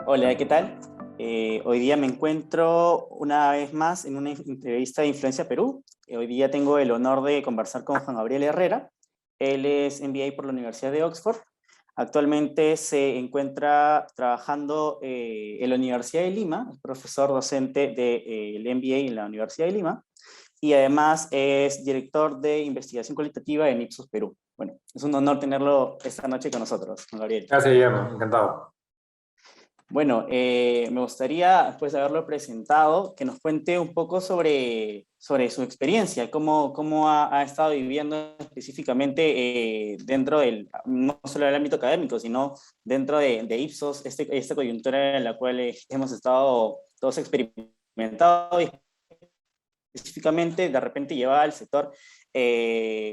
Hola, ¿qué tal? Hoy día me encuentro una vez más en una entrevista de Influencia Perú. Hoy día tengo el honor de conversar con Juan Gabriel Herrera. Él es MBA por la Universidad de Oxford. Actualmente se encuentra trabajando en la Universidad de Lima, es profesor docente del MBA en la Universidad de Lima y además es director de investigación cualitativa en Ipsos Perú. Bueno, es un honor tenerlo esta noche con nosotros, Juan Gabriel. Gracias, Guillermo. Encantado. Bueno, me gustaría, después de haberlo presentado, que nos cuente un poco sobre su experiencia, cómo ha estado viviendo específicamente dentro del, no solo del ámbito académico, sino dentro de Ipsos, esta coyuntura en la cual hemos estado todos experimentados y específicamente de repente lleva al sector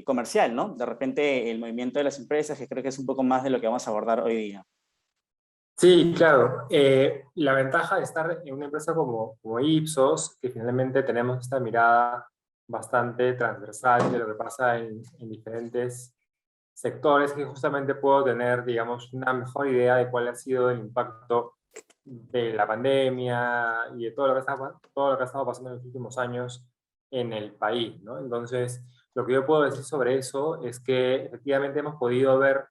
comercial, ¿no? De repente el movimiento de las empresas, que creo que es un poco más de lo que vamos a abordar hoy día. Sí, claro. La ventaja de estar en una empresa como Ipsos, que finalmente tenemos esta mirada bastante transversal de lo que pasa en diferentes sectores, que justamente puedo tener, digamos, una mejor idea de cuál ha sido el impacto de la pandemia y de todo lo que ha estado pasando en los últimos años en el país, ¿no? Entonces, lo que yo puedo decir sobre eso es que efectivamente hemos podido ver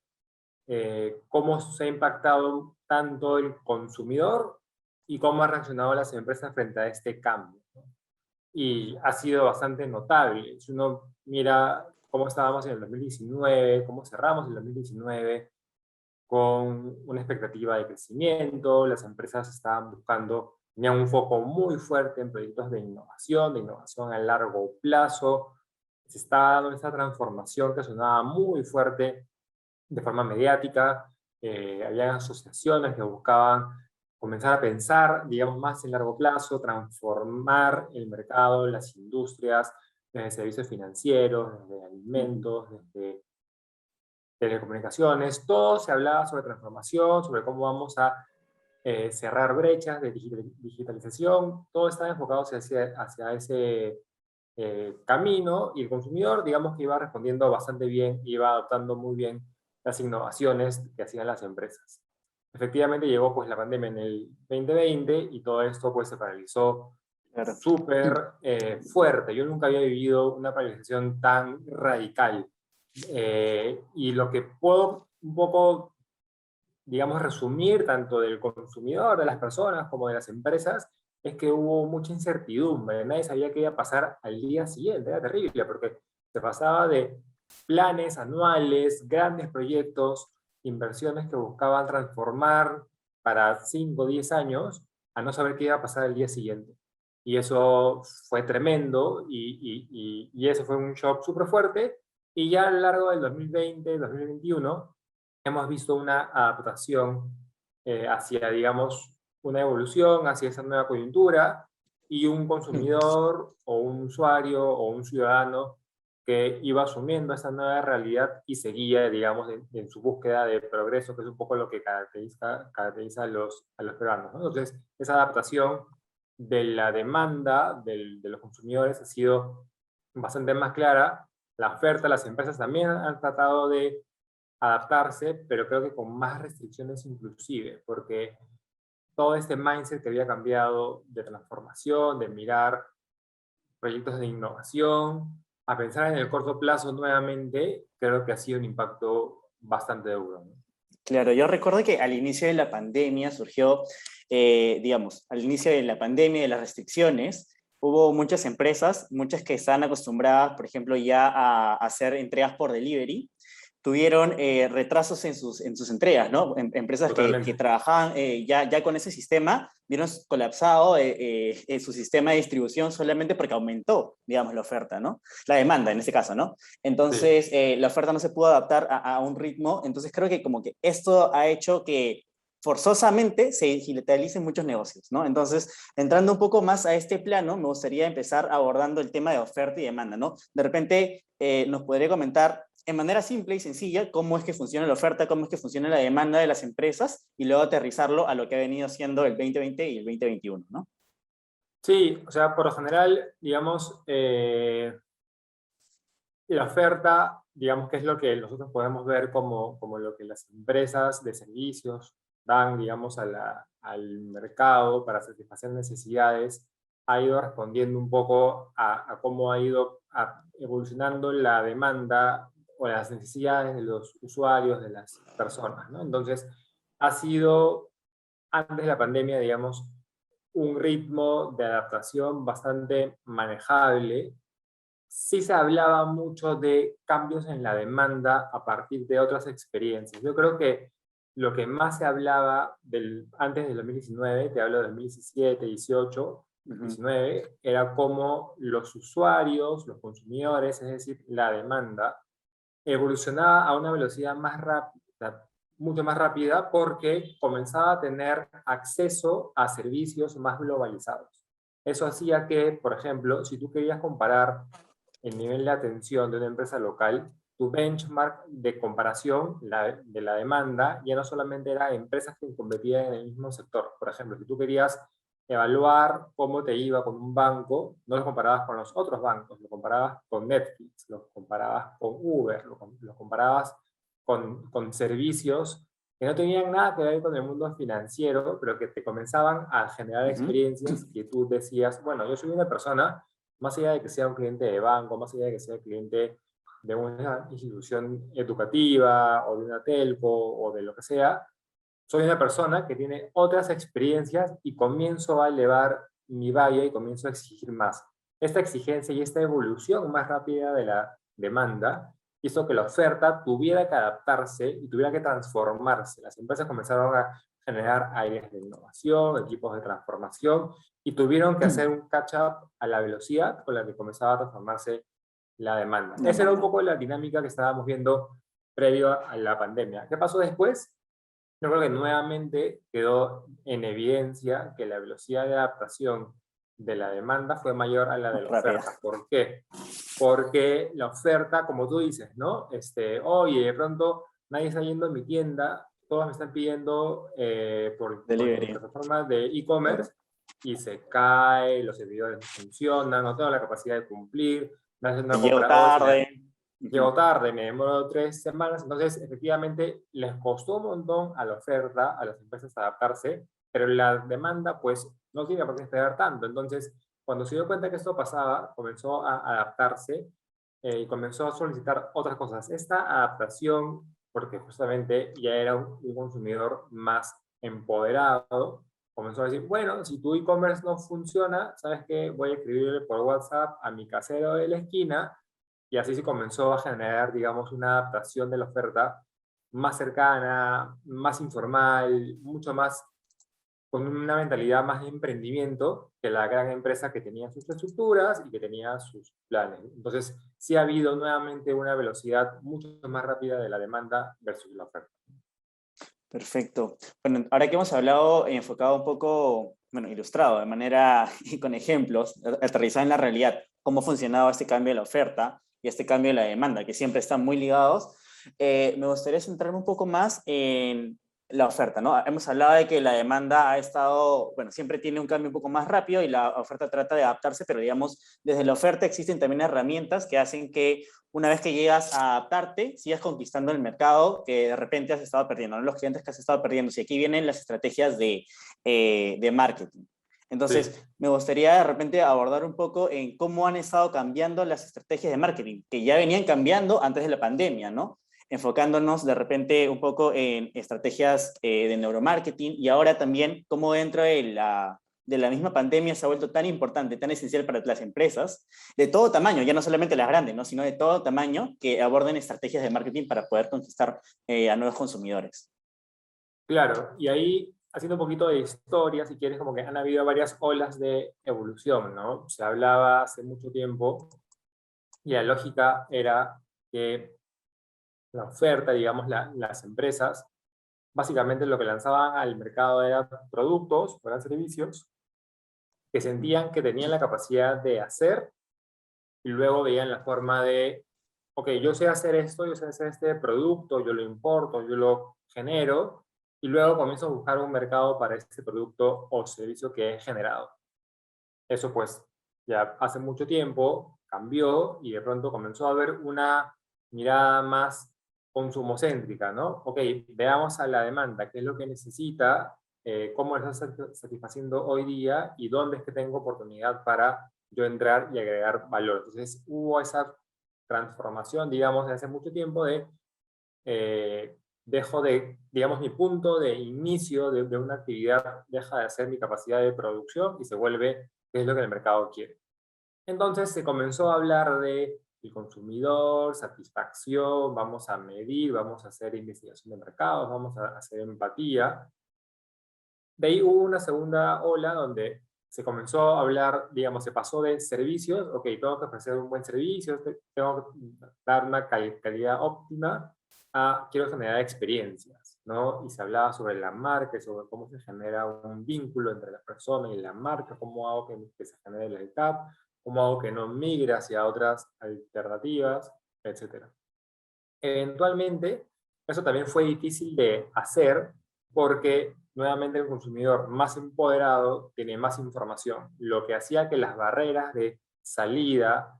cómo se ha impactado tanto el consumidor y cómo han reaccionado las empresas frente a este cambio, ¿no? Y ha sido bastante notable. Si uno mira cómo estábamos en el 2019, cómo cerramos el 2019, con una expectativa de crecimiento, las empresas estaban buscando, tenían un foco muy fuerte en proyectos de innovación a largo plazo, se estaba dando esta transformación que sonaba muy fuerte de forma mediática, había asociaciones que buscaban comenzar a pensar, digamos, más en largo plazo, transformar el mercado, las industrias, desde servicios financieros, desde alimentos, desde telecomunicaciones, todo se hablaba sobre transformación, sobre cómo vamos a cerrar brechas de digitalización, todo estaba enfocado hacia ese camino y el consumidor, digamos que iba respondiendo bastante bien, iba adoptando muy bien las innovaciones que hacían las empresas. Efectivamente llegó pues la pandemia en el 2020 y todo esto pues se paralizó Claro. súper fuerte. Yo nunca había vivido una paralización tan radical. Y lo que puedo un poco, digamos, resumir tanto del consumidor, de las personas, como de las empresas, es que hubo mucha incertidumbre. Nadie sabía qué iba a pasar al día siguiente. Era terrible porque se pasaba de planes anuales, grandes proyectos, inversiones que buscaban transformar para 5 o 10 años, a no saber qué iba a pasar al día siguiente. Y eso fue tremendo y eso fue un shock súper fuerte. Y ya a lo largo del 2020, 2021, hemos visto una adaptación hacia, digamos, una evolución, hacia esa nueva coyuntura y un consumidor o un usuario o un ciudadano que iba asumiendo esa nueva realidad y seguía, digamos, en su búsqueda de progreso, que es un poco lo que caracteriza a los peruanos, ¿no? Entonces, esa adaptación de la demanda de los consumidores ha sido bastante más clara. La oferta, las empresas también han tratado de adaptarse, pero creo que con más restricciones inclusive, porque todo este mindset que había cambiado de transformación, de mirar proyectos de innovación, a pensar en el corto plazo nuevamente, creo que ha sido un impacto bastante duro, ¿no? Claro, yo recuerdo que al inicio de la pandemia surgió, digamos, al inicio de la pandemia, de las restricciones, hubo muchas empresas, muchas que estaban acostumbradas, por ejemplo, ya a hacer entregas por delivery, tuvieron retrasos en sus entregas, ¿no? Empresas que Totalmente. trabajaban ya con ese sistema, vieron colapsado su sistema de distribución solamente porque aumentó, digamos, la oferta, ¿no? La demanda en este caso, ¿no? Sí. Entonces, la oferta no se pudo adaptar a un ritmo, entonces creo que como que esto ha hecho que forzosamente se digitalicen muchos negocios, ¿no? Entonces, entrando un poco más a este plano, me gustaría empezar abordando el tema de oferta y demanda, ¿no? De repente, nos podría comentar en manera simple y sencilla cómo es que funciona la oferta, cómo es que funciona la demanda de las empresas y luego aterrizarlo a lo que ha venido siendo el 2020 y el 2021, ¿no? Sí, o sea, por lo general, digamos, la oferta, digamos que es lo que nosotros podemos ver como lo que las empresas de servicios dan, digamos, al mercado para satisfacer necesidades, ha ido respondiendo un poco a cómo ha ido evolucionando la demanda o las necesidades de los usuarios, de las personas, ¿no? Entonces, ha sido, antes de la pandemia, digamos, un ritmo de adaptación bastante manejable. Sí se hablaba mucho de cambios en la demanda a partir de otras experiencias. Yo creo que lo que más se hablaba antes del 2019, te hablo de 2017, 18, Ujú. 19, era cómo los usuarios, los consumidores, es decir, la demanda, evolucionaba a una velocidad más rápida, mucho más rápida, porque comenzaba a tener acceso a servicios más globalizados. Eso hacía que, por ejemplo, si tú querías comparar el nivel de atención de una empresa local, tu benchmark de comparación de la demanda ya no solamente era empresas que competían en el mismo sector. Por ejemplo, si tú querías evaluar cómo te iba con un banco, no lo comparabas con los otros bancos, lo comparabas con Netflix, lo comparabas con Uber, lo comparabas con servicios que no tenían nada que ver con el mundo financiero, pero que te comenzaban a generar Ujú. experiencias que tú decías, bueno, yo soy una persona, más allá de que sea un cliente de banco, más allá de que sea cliente de una institución educativa o de una telco o de lo que sea, soy una persona que tiene otras experiencias y comienzo a elevar mi valla y comienzo a exigir más. Esta exigencia y esta evolución más rápida de la demanda hizo que la oferta tuviera que adaptarse y tuviera que transformarse. Las empresas comenzaron a generar áreas de innovación, equipos de transformación y tuvieron que hacer un catch-up a la velocidad con la que comenzaba a transformarse la demanda. Esa era un Demanda. poco la dinámica que estábamos viendo previo a la pandemia. ¿Qué pasó después? Yo creo que nuevamente quedó en evidencia que la velocidad de adaptación de la demanda fue mayor a la de Más la rápida. oferta. ¿Por qué? Porque la oferta, como tú dices, ¿no? Oye, de pronto nadie está yendo a mi tienda, todos me están pidiendo por mi Delivery. plataforma de e-commerce y se cae, los servidores no funcionan, no tengo la capacidad de cumplir, me hacen una Llego compra hoy, tarde. llego Ujú. tarde, me demoro 3 semanas, entonces efectivamente les costó un montón a la oferta, a las empresas adaptarse, pero la demanda pues no tiene por qué esperar tanto. Entonces, cuando se dio cuenta que esto pasaba, comenzó a adaptarse y comenzó a solicitar otras cosas. Esta adaptación, porque justamente ya era un consumidor más empoderado, comenzó a decir, bueno, si tu e-commerce no funciona, ¿sabes qué? Voy a escribirle por WhatsApp a mi casero de la esquina y así se comenzó a generar, digamos, una adaptación de la oferta más cercana, más informal, mucho más con una mentalidad más de emprendimiento que la gran empresa que tenía sus estructuras y que tenía sus planes. Entonces, sí ha habido nuevamente una velocidad mucho más rápida de la demanda versus la oferta. Perfecto. Bueno, ahora que hemos hablado, enfocado un poco, bueno, ilustrado de manera con ejemplos, aterrizado en la realidad, cómo funcionaba este cambio de la oferta y este cambio de la demanda, que siempre están muy ligados, me gustaría centrarme un poco más en la oferta, ¿no? Hemos hablado de que la demanda ha estado, bueno, siempre tiene un cambio un poco más rápido y la oferta trata de adaptarse, pero digamos, desde la oferta existen también herramientas que hacen que una vez que llegas a adaptarte, sigas conquistando el mercado que de repente has estado perdiendo, ¿no? Los clientes que has estado perdiendo. Y aquí vienen las estrategias de marketing. Sí. Entonces, me gustaría de repente abordar un poco en cómo han estado cambiando las estrategias de marketing, que ya venían cambiando antes de la pandemia, ¿no? Enfocándonos de repente un poco en estrategias de neuromarketing y ahora también cómo dentro de la misma pandemia se ha vuelto tan importante, tan esencial para las empresas de todo tamaño, ya no solamente las grandes, ¿no? Sino de todo tamaño que aborden estrategias de marketing para poder conquistar a nuevos consumidores. Claro, y ahí, haciendo un poquito de historia, si quieres, como que han habido varias olas de evolución, ¿no? Se hablaba hace mucho tiempo y la lógica era que la oferta, digamos, las empresas, básicamente lo que lanzaban al mercado eran productos o eran servicios que sentían que tenían la capacidad de hacer y luego veían la forma de, ok, yo sé hacer esto, yo sé hacer este producto, yo lo importo, yo lo genero y luego comienzo a buscar un mercado para este producto o servicio que he generado. Eso pues ya hace mucho tiempo cambió y de pronto comenzó a haber una mirada más consumocéntrica, ¿no? Ok, veamos a la demanda, qué es lo que necesita, cómo lo está satisfaciendo hoy día y dónde es que tengo oportunidad para yo entrar y agregar valor. Entonces hubo esa transformación, digamos, de hace mucho tiempo de dejo de, digamos, mi punto de inicio de una actividad deja de ser mi capacidad de producción y se vuelve qué es lo que el mercado quiere. Entonces se comenzó a hablar de el consumidor, satisfacción, vamos a medir, vamos a hacer investigación de mercados, vamos a hacer empatía. De ahí hubo una segunda ola donde se comenzó a hablar, digamos, se pasó de servicios, ok, tengo que ofrecer un buen servicio, tengo que dar una calidad óptima, a quiero generar experiencias, ¿no? Y se hablaba sobre la marca, sobre cómo se genera un vínculo entre la persona y la marca, cómo hago que se genere el CAP, cómo hago que no migre hacia otras alternativas, etcétera. Eventualmente, eso también fue difícil de hacer porque nuevamente el consumidor más empoderado tiene más información, lo que hacía que las barreras de salida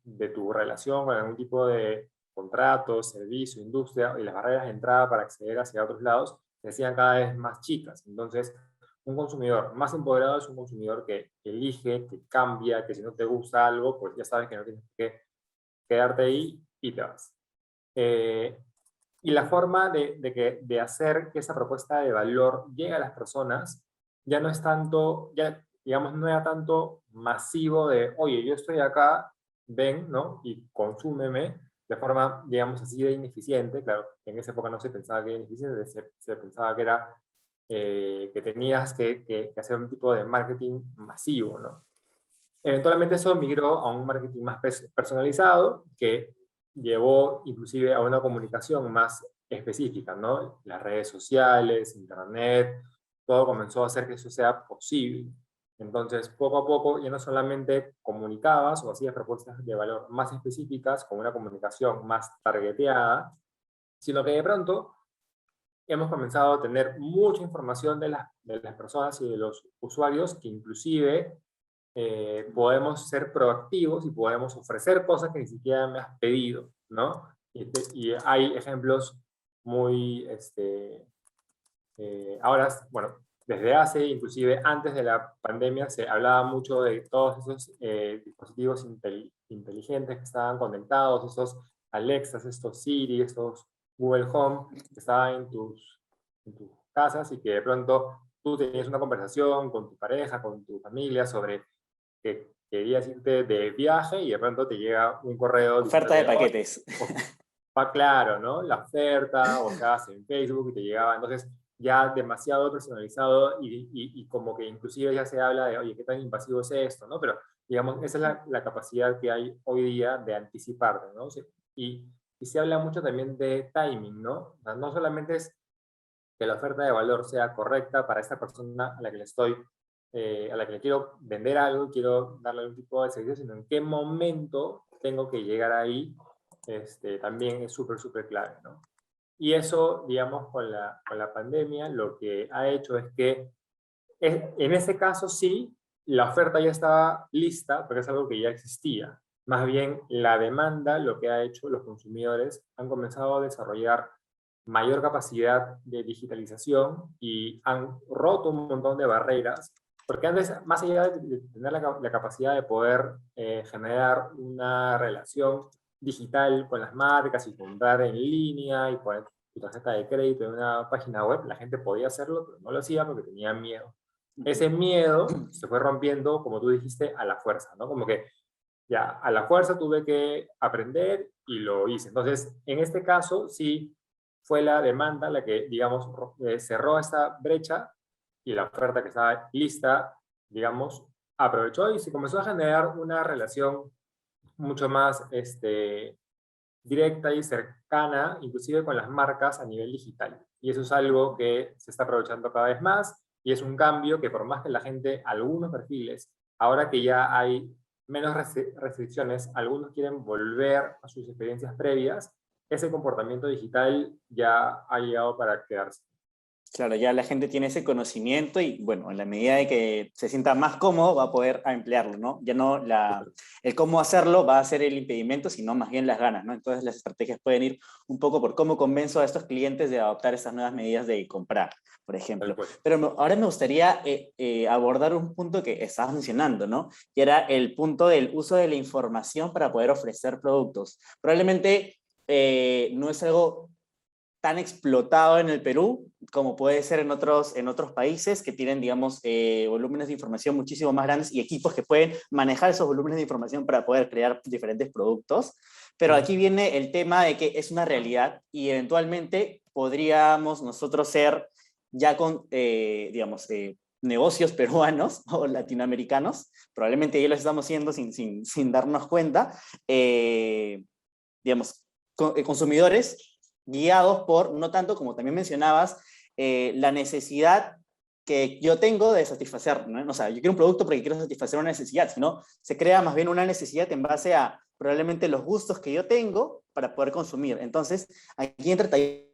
de tu relación con algún tipo de contrato, servicio, industria y las barreras de entrada para acceder hacia otros lados se hacían cada vez más chicas. Entonces, un consumidor más empoderado es un consumidor que elige, que cambia, que si no te gusta algo, pues ya sabes que no tienes que quedarte ahí y te vas. Eh, y la forma de hacer que esa propuesta de valor llegue a las personas ya no es tanto, ya digamos, no era tanto masivo de, oye, yo estoy acá, ven, ¿no? Y consúmeme de forma, digamos, así de ineficiente. Claro, en esa época no se pensaba que era ineficiente, se pensaba que era que tenías que hacer un tipo de marketing masivo, ¿no? Eventualmente eso migró a un marketing más personalizado que llevó inclusive a una comunicación más específica, ¿no? Las redes sociales, internet, todo comenzó a hacer que eso sea posible. Entonces, poco a poco, ya no solamente comunicabas o hacías propuestas de valor más específicas, con una comunicación más targeteada, sino que de pronto hemos comenzado a tener mucha información de las personas y de los usuarios que inclusive podemos ser proactivos y podemos ofrecer cosas que ni siquiera me has pedido, ¿no? Y hay ejemplos muy, ahora, bueno, desde hace, inclusive antes de la pandemia, se hablaba mucho de todos esos dispositivos inteligentes que estaban conectados, esos Alexas, estos Siri, estos Google Home, que estaban en tus casas y que de pronto tú tenías una conversación con tu pareja, con tu familia sobre que querías irte de viaje y de pronto te llega un correo Oferta de diciéndote, oh, paquetes. va claro, ¿no? La oferta, o estabas en Facebook y te llegaba, entonces ya demasiado personalizado y como que inclusive ya se habla de, oye, ¿qué tan invasivo es esto, no? Pero, digamos, esa es la capacidad que hay hoy día de anticiparte, ¿no? Y, y se habla mucho también de timing, ¿no? O sea, no solamente es que la oferta de valor sea correcta para esta persona a la que le estoy, a la que le quiero vender algo, quiero darle algún tipo de servicio, sino en qué momento tengo que llegar ahí, también es súper, súper clave, ¿no? Y eso, digamos, con la pandemia, lo que ha hecho es que, en ese caso sí, la oferta ya estaba lista, pero es algo que ya existía. Más bien, la demanda, lo que ha hecho los consumidores, han comenzado a desarrollar mayor capacidad de digitalización y han roto un montón de barreras, porque antes, más allá de tener la capacidad de poder generar una relación digital con las marcas y comprar en línea y poner tu tarjeta de crédito en una página web, la gente podía hacerlo, pero no lo hacía porque tenía miedo. Ese miedo se fue rompiendo, como tú dijiste, a la fuerza, ¿no? Como que ya a la fuerza tuve que aprender y lo hice. Entonces, en este caso, sí fue la demanda la que, digamos, cerró esta brecha y la oferta que estaba lista, digamos, aprovechó y se comenzó a generar una relación mucho más directa y cercana, inclusive con las marcas a nivel digital. Y eso es algo que se está aprovechando cada vez más y es un cambio que por más que la gente, algunos perfiles, ahora que ya hay menos restricciones, algunos quieren volver a sus experiencias previas, ese comportamiento digital ya ha llegado para quedarse. Claro, ya la gente tiene ese conocimiento y bueno, en la medida de que se sienta más cómodo va a poder emplearlo, ¿no? Ya no el cómo hacerlo va a ser el impedimento, sino más bien las ganas, ¿no? Entonces las estrategias pueden ir un poco por cómo convenzo a estos clientes de adoptar estas nuevas medidas de comprar, por Tal ejemplo. cual. Pero ahora me gustaría abordar un punto que estabas mencionando, ¿no? Y era el punto del uso de la información para poder ofrecer productos. Probablemente no es algo tan explotado en el Perú como puede ser en otros países que tienen, digamos, volúmenes de información muchísimo más grandes y equipos que pueden manejar esos volúmenes de información para poder crear diferentes productos. Pero Ujú. aquí viene el tema de que es una realidad y eventualmente podríamos nosotros ser ya con, digamos, negocios peruanos o latinoamericanos, probablemente ya lo estamos haciendo sin darnos cuenta, digamos, consumidores guiados por, no tanto como también mencionabas, la necesidad que yo tengo de satisfacer, ¿no? O sea, yo quiero un producto porque quiero satisfacer una necesidad, sino se crea más bien una necesidad en base a probablemente los gustos que yo tengo para poder consumir. Entonces, aquí entra también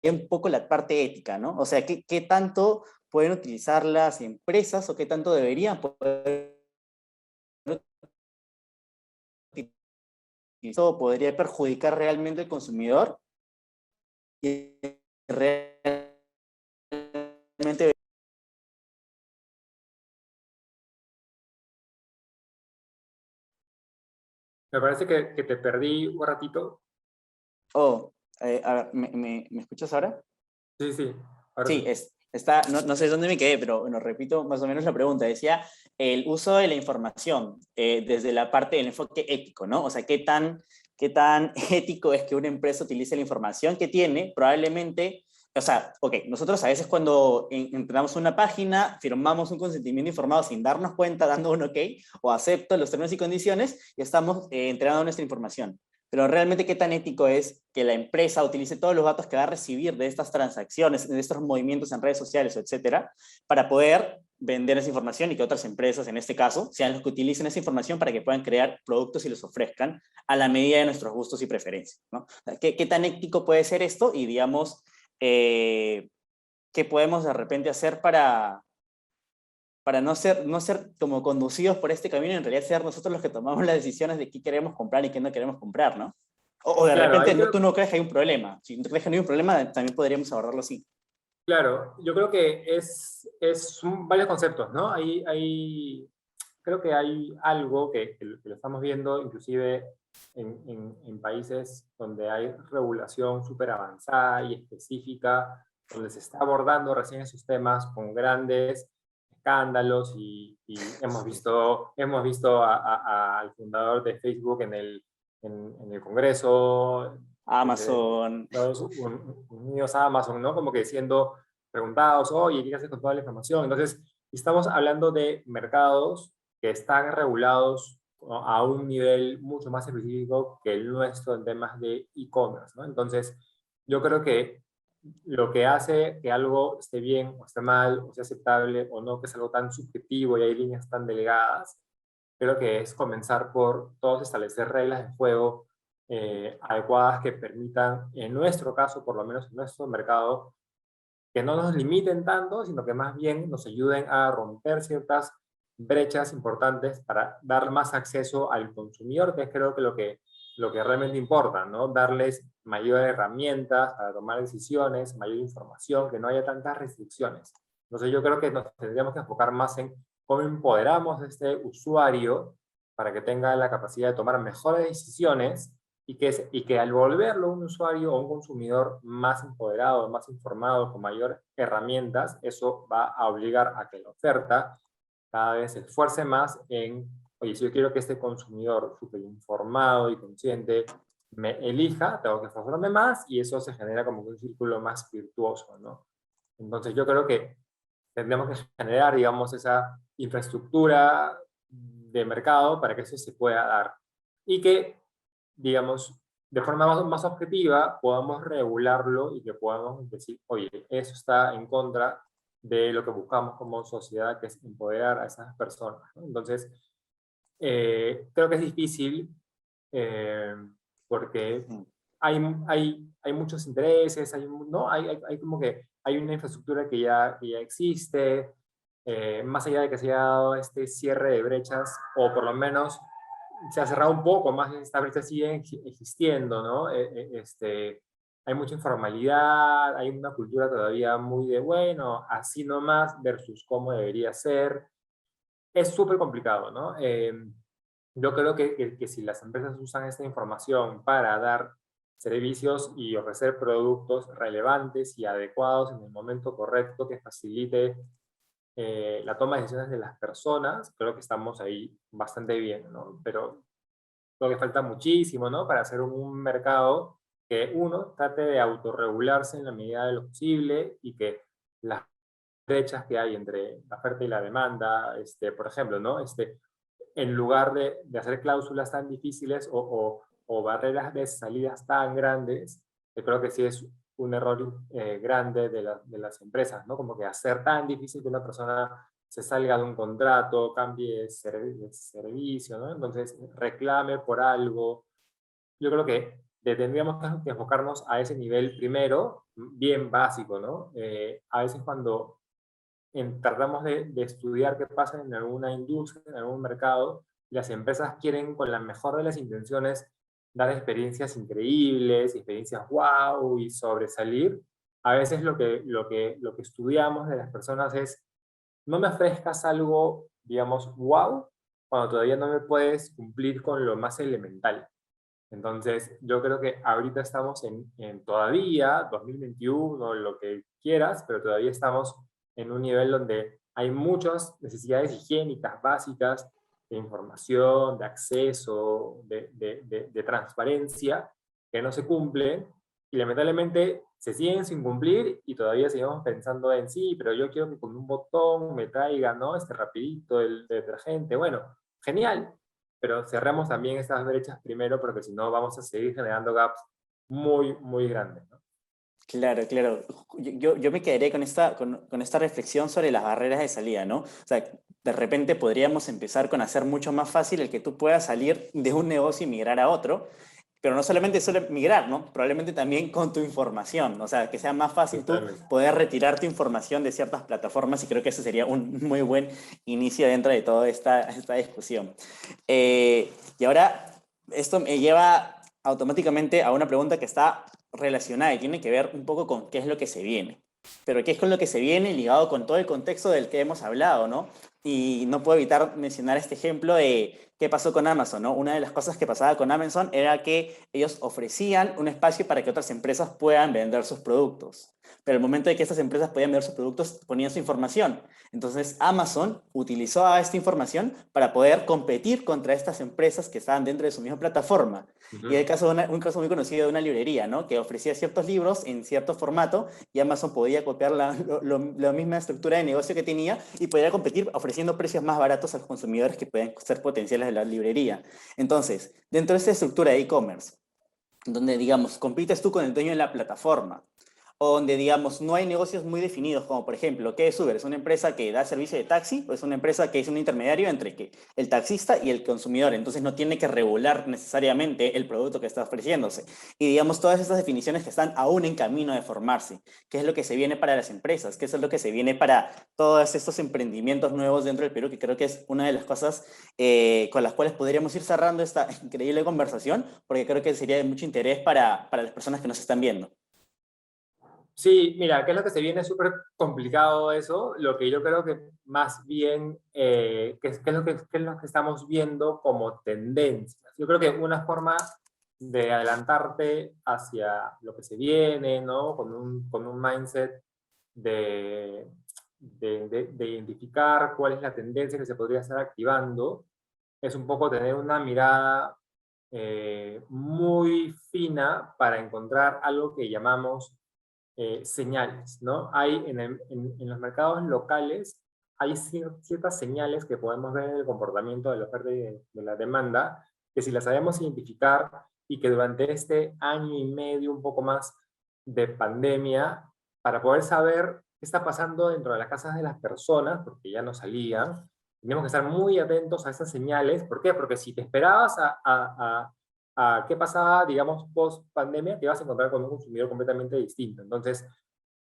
un poco la parte ética, ¿no? O sea, ¿qué tanto pueden utilizar las empresas o qué tanto deberían poder eso podría perjudicar realmente al consumidor y realmente. Me parece que te perdí un ratito. Oh, a ver, ¿me escuchas ahora? Sí, sí, ahora sí. Sí, está, no sé dónde me quedé, pero bueno, repito más o menos la pregunta. Decía el uso de la información desde la parte del enfoque ético, ¿no? O sea, qué tan ético es que una empresa utilice la información que tiene, probablemente, o sea, ok, nosotros a veces cuando entramos a una página, firmamos un consentimiento informado sin darnos cuenta, dando un ok, o acepto los términos y condiciones, y estamos entregando nuestra información. Pero realmente, ¿qué tan ético es que la empresa utilice todos los datos que va a recibir de estas transacciones, de estos movimientos en redes sociales, etcétera, para poder vender esa información y que otras empresas, en este caso, sean los que utilicen esa información para que puedan crear productos y los ofrezcan a la medida de nuestros gustos y preferencias, ¿no? O sea, ¿qué tan ético puede ser esto? Y digamos, ¿qué podemos de repente hacer para no ser como conducidos por este camino y en realidad ser nosotros los que tomamos las decisiones de qué queremos comprar y qué no queremos comprar, ¿no? O de Claro, repente ahí creo, tú no crees que hay un problema. Si tú crees que no hay un problema, también podríamos abordarlo así. claro, yo creo que son varios conceptos, ¿no? Creo que hay algo que lo estamos viendo inclusive en países donde hay regulación súper avanzada y específica, donde se está abordando recién esos temas con grandes escándalos y hemos visto al fundador de Facebook en el Congreso de Amazon. Estados Unidos, Amazon, ¿no? Como que siendo preguntados, oye, ¿qué haces con toda la información? Entonces, estamos hablando de mercados que están regulados, ¿no?, a un nivel mucho más específico que el nuestro en temas de e-commerce, ¿no? Entonces, yo creo que lo que hace que algo esté bien o esté mal, o sea aceptable o no, que es algo tan subjetivo y hay líneas tan delgadas, creo que es comenzar por todos establecer reglas de juego adecuadas que permitan, en nuestro caso, por lo menos en nuestro mercado, que no nos limiten tanto, sino que más bien nos ayuden a romper ciertas brechas importantes para dar más acceso al consumidor, que es creo que lo que realmente importa, ¿no? Darles mayores herramientas para tomar decisiones, mayor información, que no haya tantas restricciones. Entonces yo creo que nos tendríamos que enfocar más en cómo empoderamos a este usuario para que tenga la capacidad de tomar mejores decisiones y que al volverlo un usuario o un consumidor más empoderado, más informado, con mayor herramientas, eso va a obligar a que la oferta cada vez se esfuerce más en, oye, si yo quiero que este consumidor súper informado y consciente me elija, tengo que esforzarme más y eso se genera como un círculo más virtuoso, ¿no? Entonces yo creo que tendríamos que generar, digamos, esa infraestructura de mercado para que eso se pueda dar. Y que, digamos, de forma más objetiva podamos regularlo y que podamos decir, oye, eso está en contra de lo que buscamos como sociedad, que es empoderar a esas personas, ¿no? Entonces, creo que es difícil eh, porque hay muchos intereses, ¿no? Hay como que hay una infraestructura que ya existe, más allá de que se haya dado este cierre de brechas, o por lo menos se ha cerrado un poco más, estas brechas siguen existiendo, ¿no? Hay mucha informalidad, hay una cultura todavía muy de, bueno, así nomás versus cómo debería ser. Es súper complicado, ¿no? Yo creo que si las empresas usan esta información para dar servicios y ofrecer productos relevantes y adecuados en el momento correcto que facilite la toma de decisiones de las personas, creo que estamos ahí bastante bien, ¿no? Pero creo que falta muchísimo, ¿no? Para hacer un mercado que uno trate de autorregularse en la medida de lo posible y que las brechas que hay entre la oferta y la demanda, por ejemplo, ¿no? En lugar de hacer cláusulas tan difíciles o barreras de salidas tan grandes, yo creo que sí es un error grande de las empresas, ¿no? Como que hacer tan difícil que una persona se salga de un contrato, cambie de servicio, ¿no? Entonces reclame por algo. Yo creo que tendríamos que enfocarnos a ese nivel primero, bien básico, ¿no? A veces cuando tratamos de estudiar qué pasa en alguna industria, en algún mercado, y las empresas quieren, con la mejor de las intenciones, dar experiencias increíbles, experiencias wow y sobresalir. A veces lo que estudiamos de las personas es, no me ofrezcas algo, digamos, wow, cuando todavía no me puedes cumplir con lo más elemental. Entonces, yo creo que ahorita estamos en todavía, 2021, lo que quieras, pero todavía estamos en un nivel donde hay muchas necesidades higiénicas básicas de información, de acceso, de transparencia, que no se cumplen y lamentablemente se siguen sin cumplir y todavía seguimos pensando en sí, pero yo quiero que con un botón me traiga, ¿no? Rapidito el detergente. Bueno, genial, pero cerremos también estas brechas primero porque si no vamos a seguir generando gaps muy, muy grandes, ¿no? Claro, claro. Yo me quedaría con esta reflexión sobre las barreras de salida, ¿no? O sea, de repente podríamos empezar con hacer mucho más fácil el que tú puedas salir de un negocio y migrar a otro, pero no solamente solo migrar, ¿no? Probablemente también con tu información, o sea, que sea más fácil tú Totalmente. poder retirar tu información de ciertas plataformas y creo que eso sería un muy buen inicio dentro de toda esta discusión. Y ahora, esto me lleva automáticamente a una pregunta que está relacionada y tiene que ver un poco con qué es lo que se viene. Pero qué es con lo que se viene ligado con todo el contexto del que hemos hablado, ¿no? Y no puedo evitar mencionar este ejemplo de qué pasó con Amazon, ¿no? Una de las cosas que pasaba con Amazon era que ellos ofrecían un espacio para que otras empresas puedan vender sus productos. Pero el momento de que estas empresas podían vender sus productos, ponían su información. Entonces Amazon utilizó esta información para poder competir contra estas empresas que estaban dentro de su misma plataforma. Y el Ujú. caso de un caso muy conocido de una librería, ¿no? Que ofrecía ciertos libros en cierto formato y Amazon podía copiar la misma estructura de negocio que tenía y podía competir ofreciendo precios más baratos a los consumidores que pueden ser potenciales de la librería. Entonces, dentro de esta estructura de e-commerce, donde, digamos, compites tú con el dueño de la plataforma, o donde, digamos, no hay negocios muy definidos, como por ejemplo, ¿qué es Uber? ¿Es una empresa que da servicio de taxi o es una empresa que es un intermediario entre el taxista y el consumidor? Entonces no tiene que regular necesariamente el producto que está ofreciéndose. Y digamos, todas estas definiciones que están aún en camino de formarse. ¿Qué es lo que se viene para las empresas? ¿Qué es lo que se viene para todos estos emprendimientos nuevos dentro del Perú? Que creo que es una de las cosas con las cuales podríamos ir cerrando esta increíble conversación, porque creo que sería de mucho interés para las personas que nos están viendo. Sí, mira, ¿qué es lo que se viene? Es súper complicado eso. Lo que yo creo que más bien, qué es lo que estamos viendo como tendencias. Yo creo que una forma de adelantarte hacia lo que se viene, ¿no? Con un mindset de, de identificar cuál es la tendencia que se podría estar activando, es un poco tener una mirada muy fina para encontrar algo que llamamos señales, ¿no? En los mercados locales hay ciertas señales que podemos ver en el comportamiento de la oferta y de la demanda, que si las sabemos identificar y que durante este año y medio, un poco más de pandemia, para poder saber qué está pasando dentro de las casas de las personas, porque ya no salían, tenemos que estar muy atentos a esas señales. ¿Por qué? Porque si te esperabas a qué pasaba, digamos, post pandemia, te vas a encontrar con un consumidor completamente distinto. Entonces,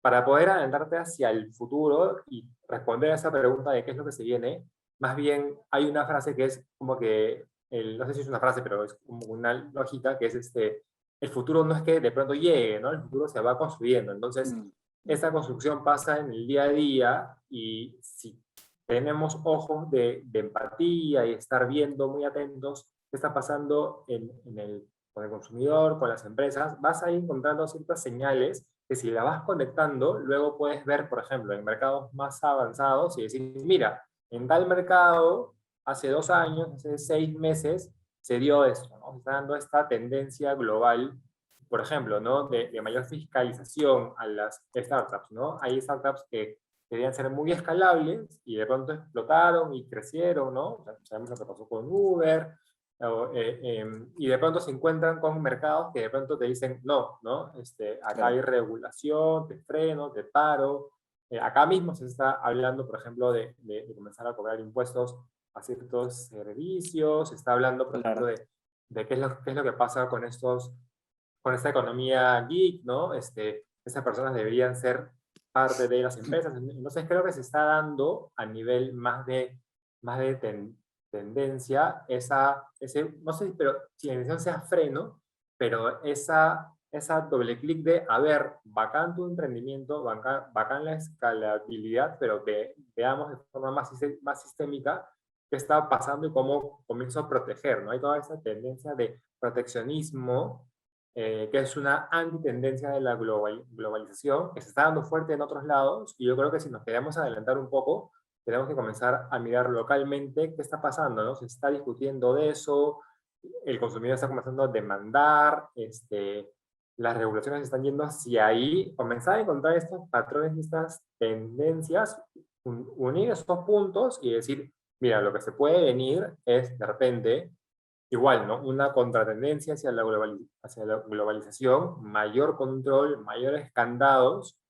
para poder adelantarte hacia el futuro y responder a esa pregunta de qué es lo que se viene, más bien hay una frase que es como que, no sé si es una frase, pero es como una lógica que es el futuro no es que de pronto llegue, ¿no? El futuro se va construyendo. Entonces, Mm, esa construcción pasa en el día a día y si tenemos ojos de empatía y estar viendo muy atentos qué está pasando con el consumidor, con las empresas, vas a ir encontrando ciertas señales que si la vas conectando, luego puedes ver, por ejemplo, en mercados más avanzados y decir, mira, en tal mercado, hace 2 años, hace 6 meses, se dio esto, ¿no? Se está dando esta tendencia global, por ejemplo, ¿no? De mayor fiscalización a las startups, ¿no? Hay startups que querían ser muy escalables y de pronto explotaron y crecieron, ¿no? O sea, sabemos lo que pasó con Uber, y de pronto se encuentran con mercados que de pronto te dicen, no, ¿no? Acá claro. hay regulación, te freno, te paro. Acá mismo se está hablando, por ejemplo, de comenzar a cobrar impuestos a ciertos servicios, se está hablando, por ejemplo, Claro. de qué es lo que pasa con esta economía geek, ¿no? Esas personas deberían ser parte de las empresas. Entonces creo que se está dando a nivel más de tendencia, no sé pero si la intención sea freno, pero esa doble clic de, a ver, bacán tu emprendimiento, bacán la escalabilidad, pero veamos de forma más sistémica qué está pasando y cómo comienzo a proteger, ¿no? Hay toda esa tendencia de proteccionismo, que es una antitendencia de la globalización, que se está dando fuerte en otros lados, y yo creo que si nos queremos adelantar un poco, tenemos que comenzar a mirar localmente qué está pasando, ¿no? Se está discutiendo de eso, el consumidor está comenzando a demandar, las regulaciones están yendo hacia ahí, comenzar a encontrar estos patrones y estas tendencias, unir esos puntos y decir, mira, lo que se puede venir es de repente igual, ¿no? Una contratendencia hacia la globalización, mayor control, mayores candados,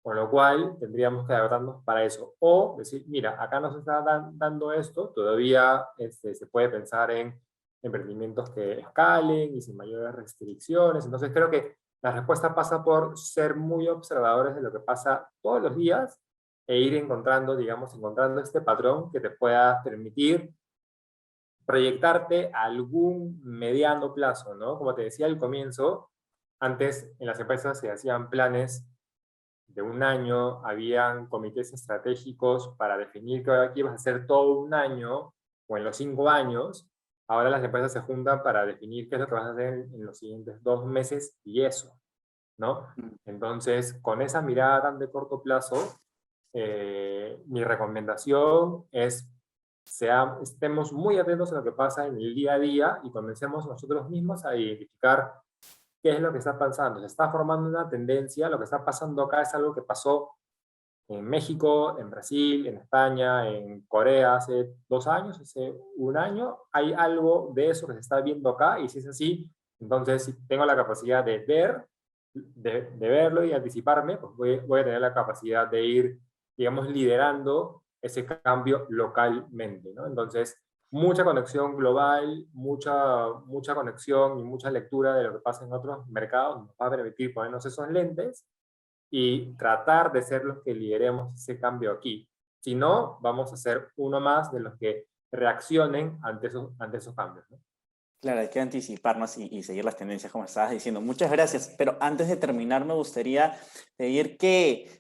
con lo cual tendríamos que adaptarnos para eso. O decir, mira, acá nos está dando esto, todavía se puede pensar en emprendimientos que escalen y sin mayores restricciones. Entonces creo que la respuesta pasa por ser muy observadores de lo que pasa todos los días e ir encontrando, digamos, encontrando este patrón que te pueda permitir proyectarte a algún mediano plazo, ¿no? Como te decía al comienzo, antes en las empresas se hacían planes de un año, habían comités estratégicos para definir qué ibas a hacer todo un año o en los 5 años. Ahora las empresas se juntan para definir qué es lo que vas a hacer en los siguientes 2 meses y eso, ¿no? Mm. Entonces, con esa mirada tan de corto plazo, mi recomendación es estemos muy atentos a lo que pasa en el día a día y comencemos nosotros mismos a identificar qué es lo que está pasando. Se está formando una tendencia, lo que está pasando acá es algo que pasó en México, en Brasil, en España, en Corea hace 2 años, hace un año. Hay algo de eso que se está viendo acá y si es así, entonces si tengo la capacidad de verlo y anticiparme, pues voy a tener la capacidad de ir, digamos, liderando ese cambio localmente, ¿no? Entonces, mucha conexión global, mucha conexión y mucha lectura de lo que pasa en otros mercados nos va a permitir ponernos esos lentes y tratar de ser los que lideremos ese cambio aquí. Si no, vamos a ser uno más de los que reaccionen ante esos cambios, ¿no? Claro, hay que anticiparnos y seguir las tendencias como estabas diciendo. Muchas gracias, pero antes de terminar me gustaría pedir que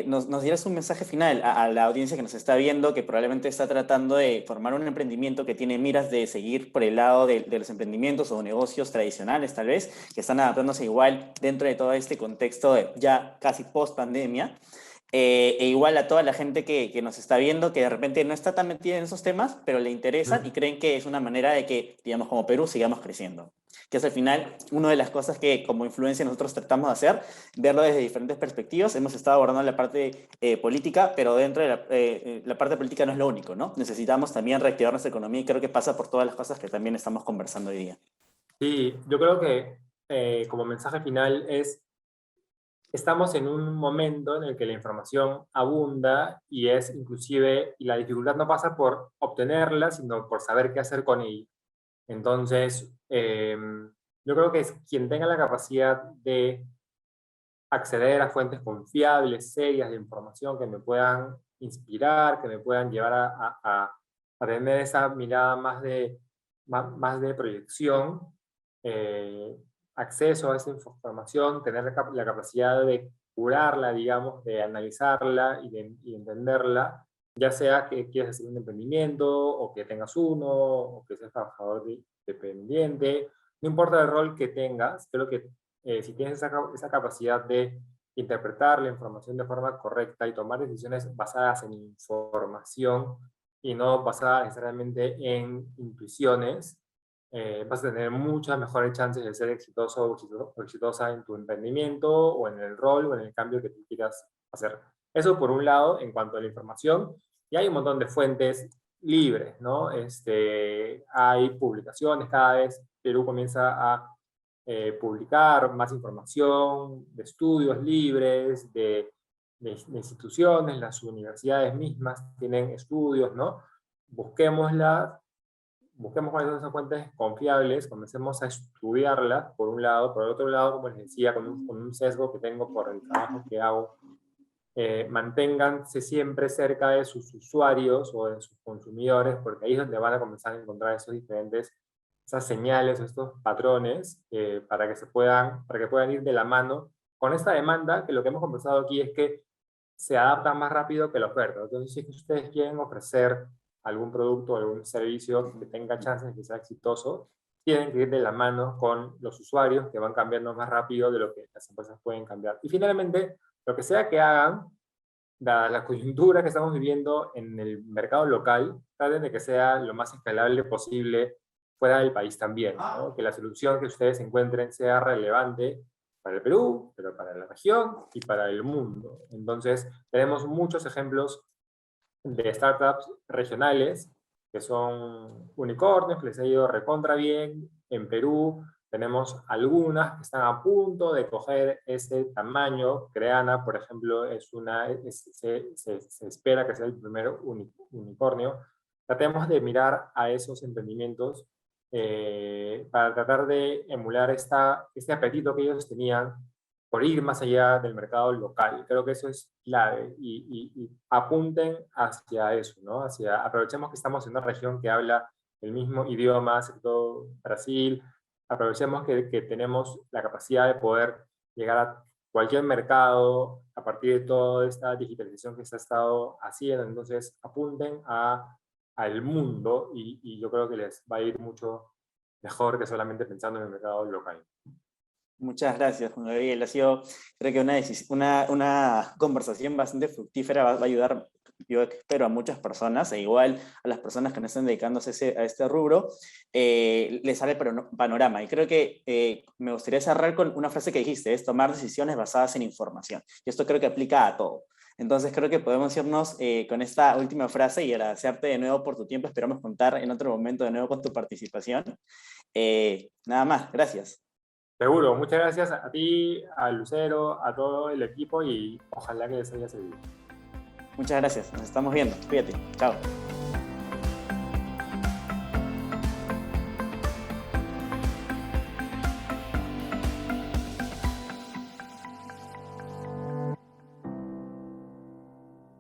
nos dieras un mensaje final a la audiencia que nos está viendo, que probablemente está tratando de formar un emprendimiento que tiene miras de seguir por el lado de los emprendimientos o negocios tradicionales, tal vez, que están adaptándose igual dentro de todo este contexto de ya casi post pandemia. E igual a toda la gente que nos está viendo, que de repente no está tan metida en esos temas, pero le interesan y Mm. creen que es una manera de que, digamos, como Perú sigamos creciendo. Que es al final una de las cosas que como influencia nosotros tratamos de hacer, verlo desde diferentes perspectivas. Hemos estado abordando la parte política, pero dentro de la parte política no es lo único, ¿no? Necesitamos también reactivar nuestra economía y creo que pasa por todas las cosas que también estamos conversando hoy día. Sí, yo creo que como mensaje final estamos en un momento en el que la información abunda y la dificultad no pasa por obtenerla, sino por saber qué hacer con ella. Entonces, yo creo que es quien tenga la capacidad de acceder a fuentes confiables, serias de información que me puedan inspirar, que me puedan llevar a tener esa mirada más de proyección, eh, acceso a esa información, tener la capacidad de curarla, digamos, de analizarla y entenderla, ya sea que quieras hacer un emprendimiento, o que tengas uno, o que seas trabajador dependiente, no importa el rol que tengas, creo que si tienes esa capacidad de interpretar la información de forma correcta y tomar decisiones basadas en información y no basadas necesariamente en intuiciones, vas a tener muchas mejores chances de ser exitoso o exitosa en tu emprendimiento o en el rol o en el cambio que tú quieras hacer. Eso por un lado, en cuanto a la información, y hay un montón de fuentes libres, ¿no? Hay publicaciones, cada vez Perú comienza a publicar más información de estudios libres, de instituciones, las universidades mismas tienen estudios, ¿no? Busquémoslas, busquemos cuáles son esas fuentes confiables, comencemos a estudiarlas, por un lado. Por el otro lado, como les decía, con un sesgo que tengo por el trabajo que hago, manténganse siempre cerca de sus usuarios o de sus consumidores, porque ahí es donde van a comenzar a encontrar esas señales o estos patrones para que puedan ir de la mano con esta demanda, que lo que hemos conversado aquí es que se adapta más rápido que la oferta. Entonces, si es que ustedes quieren ofrecer algún producto o algún servicio que tenga chances de que sea exitoso, tienen que ir de la mano con los usuarios, que van cambiando más rápido de lo que las empresas pueden cambiar. Y finalmente, lo que sea que hagan, dada la coyuntura que estamos viviendo en el mercado local, traten de que sea lo más escalable posible fuera del país también, ¿no? Que la solución que ustedes encuentren sea relevante para el Perú, pero para la región y para el mundo. Entonces, tenemos muchos ejemplos de startups regionales que son unicornios, que les ha ido recontra bien. En Perú tenemos algunas que están a punto de coger ese tamaño. Creana, por ejemplo, se espera que sea el primer unicornio. Tratemos de mirar a esos emprendimientos para tratar de emular este apetito que ellos tenían por ir más allá del mercado local. Creo que eso es clave y apunten hacia eso, ¿no? Aprovechemos que estamos en una región que habla el mismo idioma, sobre todo Brasil, aprovechemos que tenemos la capacidad de poder llegar a cualquier mercado a partir de toda esta digitalización que se ha estado haciendo. Entonces, apunten al mundo y yo creo que les va a ir mucho mejor que solamente pensando en el mercado local. Muchas gracias, Juan Gabriel. Ha sido, creo que una conversación bastante fructífera, va a ayudar, yo espero, a muchas personas, e igual a las personas que no estén dedicándose a este rubro, les sale el panorama. Y creo que me gustaría cerrar con una frase que dijiste, es tomar decisiones basadas en información. Y esto creo que aplica a todo. Entonces creo que podemos irnos con esta última frase y agradecerte de nuevo por tu tiempo. Esperamos contar en otro momento de nuevo con tu participación. Nada más, gracias. Seguro, muchas gracias a ti, a Lucero, a todo el equipo y ojalá que les haya servido. Muchas gracias, nos estamos viendo. Cuídate, chao.